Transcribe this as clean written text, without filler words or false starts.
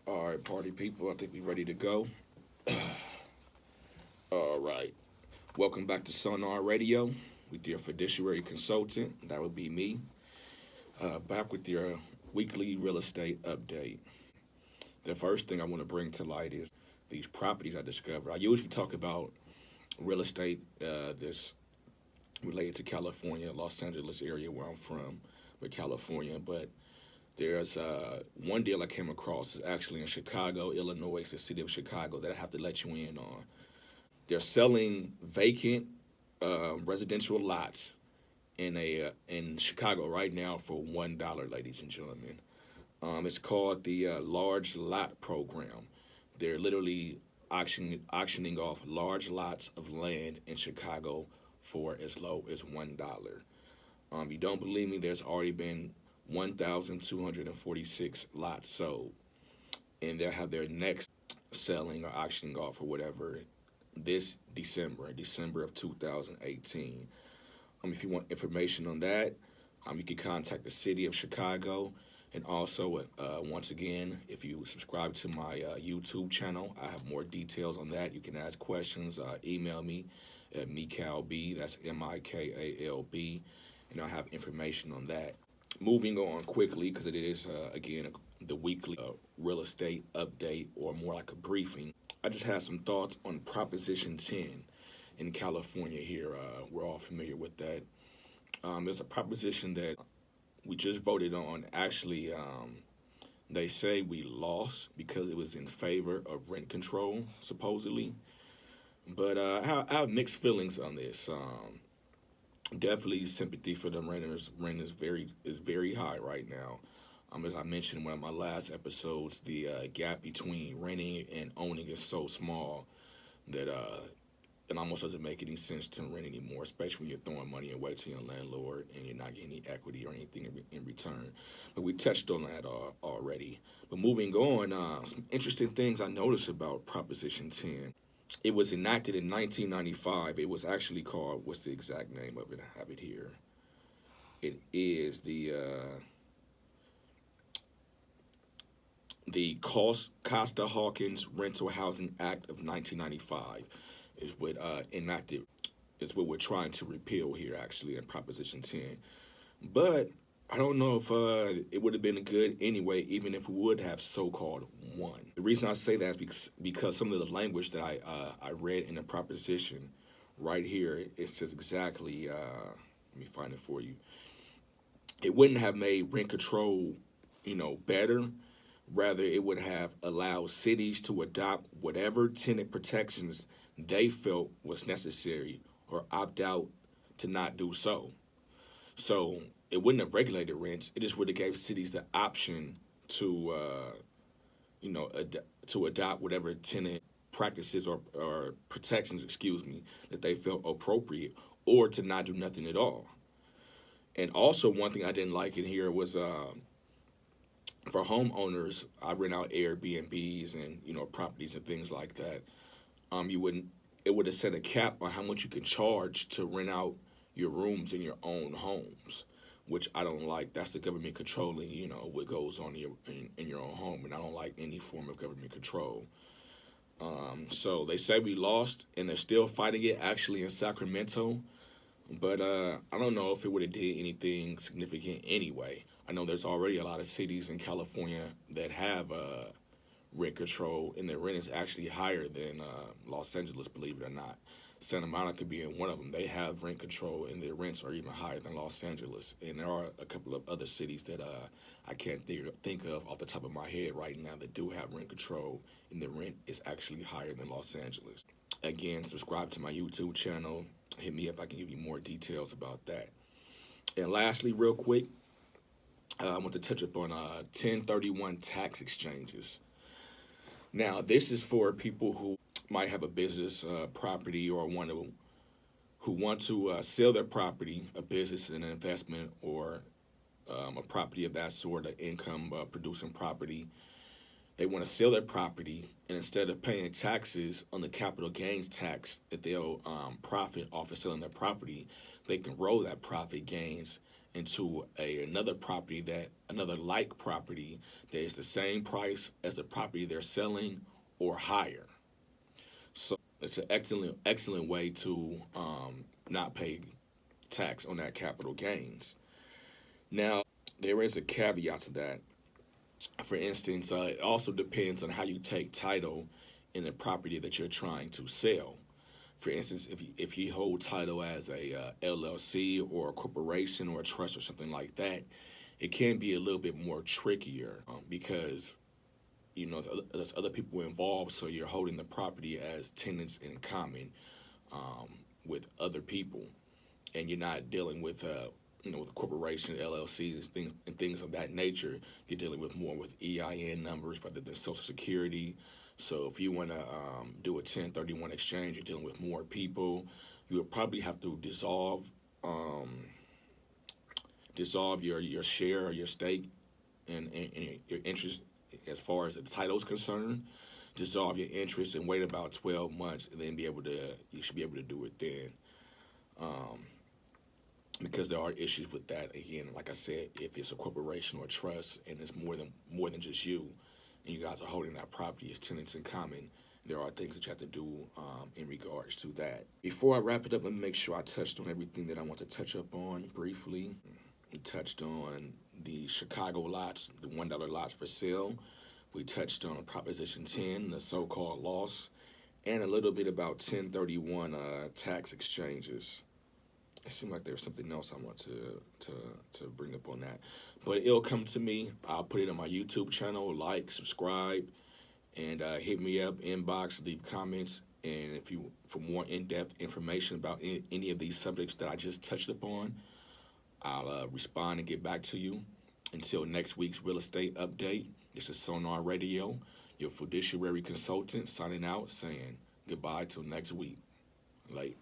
All right, party people, I think we're ready to go. All right. Welcome back to Sonar Radio with your fiduciary consultant. That would be me. Back with your weekly real estate update. The first thing I want to bring to light is these properties I discovered. I usually talk about real estate that's related to California, Los Angeles area where I'm from, but California. But there's one deal I came across is actually in Chicago, Illinois, the city of Chicago that I have to let you in on. They're selling vacant residential lots in Chicago right now for $1, ladies and gentlemen. It's called the Large Lot Program. They're literally auctioning off large lots of land in Chicago for as low as $1. You don't believe me? There's already been 1,246 lots sold, and they'll have their next selling or auctioning off or whatever this December of 2018. If you want information on that, you can contact the city of Chicago. And also, once again, if you subscribe to my YouTube channel, I have more details on that. You can ask questions, email me at MiKalB, that's MIKALB, and I have information on that. Moving on quickly, because it is, again, the weekly real estate update, or more like a briefing. I just had some thoughts on Proposition 10 in California here. We're all familiar with that. It's a proposition that we just voted on. Actually, they say we lost because it was in favor of rent control, supposedly. But I have mixed feelings on this. Definitely sympathy for the renters. Rent is very high right now. As I mentioned in one of my last episodes, the gap between renting and owning is so small that it almost doesn't make any sense to rent anymore, especially when you're throwing money away to your landlord and you're not getting any equity or anything in return. But we touched on that already. But moving on, some interesting things I noticed about Proposition 10. It was enacted in 1995. It was actually called, what's the exact name of it? I have it here. It is the Costa-Hawkins Rental Housing Act of 1995 is what enacted, is what we're trying to repeal here, actually, in Proposition 10. But I don't know if it would have been good anyway, even if we would have so-called won. The reason I say that is because some of the language that I read in the proposition right here, it says exactly, let me find it for you. It wouldn't have made rent control, better. Rather, it would have allowed cities to adopt whatever tenant protections they felt was necessary or opt out to not do so. So it wouldn't have regulated rents. It just would have gave cities the option to, to adopt whatever tenant practices or protections, that they felt appropriate, or to not do nothing at all. And also, one thing I didn't like in here was for homeowners, I rent out Airbnbs and properties and things like that. It would have set a cap on how much you can charge to rent out your rooms in your own homes, which I don't like. That's the government controlling, what goes on in your own home, and I don't like any form of government control. So they say we lost, and they're still fighting it, actually, in Sacramento. But I don't know if it would have did anything significant anyway. I know there's already a lot of cities in California that have rent control, and their rent is actually higher than Los Angeles, believe it or not. Santa Monica being one of them, they have rent control, and their rents are even higher than Los Angeles. And there are a couple of other cities that I can't think of off the top of my head right now that do have rent control, and the rent is actually higher than Los Angeles. Again, subscribe to my YouTube channel. Hit me up. I can give you more details about that. And lastly, real quick, I want to touch upon 1031 tax exchanges. Now, this is for people who might have a business property or who want to sell their property, a business, an investment, or a property of that sort, an income producing property. They want to sell their property, and instead of paying taxes on the capital gains tax that they'll profit off of selling their property, they can roll that profit gains into another property, that another like property that is the same price as the property they're selling or higher. So it's an excellent way to not pay tax on that capital gains. Now, there is a caveat to that. For instance, it also depends on how you take title in the property that you're trying to sell. For instance, if you hold title as a LLC or a corporation or a trust or something like that, it can be a little bit more trickier because there's other people involved, so you're holding the property as tenants in common with other people, and you're not dealing with with corporation, LLCs, things of that nature. You're dealing with more with EIN numbers rather than Social Security. So if you want to do a 1031 exchange, you're dealing with more people. You would probably have to dissolve your share or your stake and your interest as far as the title is concerned. Dissolve your interest and wait about 12 months, and then you should be able to do it then. Because there are issues with that. Again, like I said, if it's a corporation or a trust and it's more than just you, and you guys are holding that property as tenants in common, there are things that you have to do in regards to that. Before I wrap it up, let me make sure I touched on everything that I want to touch up on briefly. We touched on the Chicago lots, the $1 lots for sale. We touched on Proposition 10, the so-called loss, and a little bit about 1031 tax exchanges. It seemed like there was something else I want to bring up on that. But it'll come to me. I'll put it on my YouTube channel. Like, subscribe, and hit me up, inbox, leave comments. And if you for more in-depth information about any of these subjects that I just touched upon, I'll respond and get back to you. Until next week's real estate update, this is Sonar Radio, your fiduciary consultant, signing out, saying goodbye till next week. Late.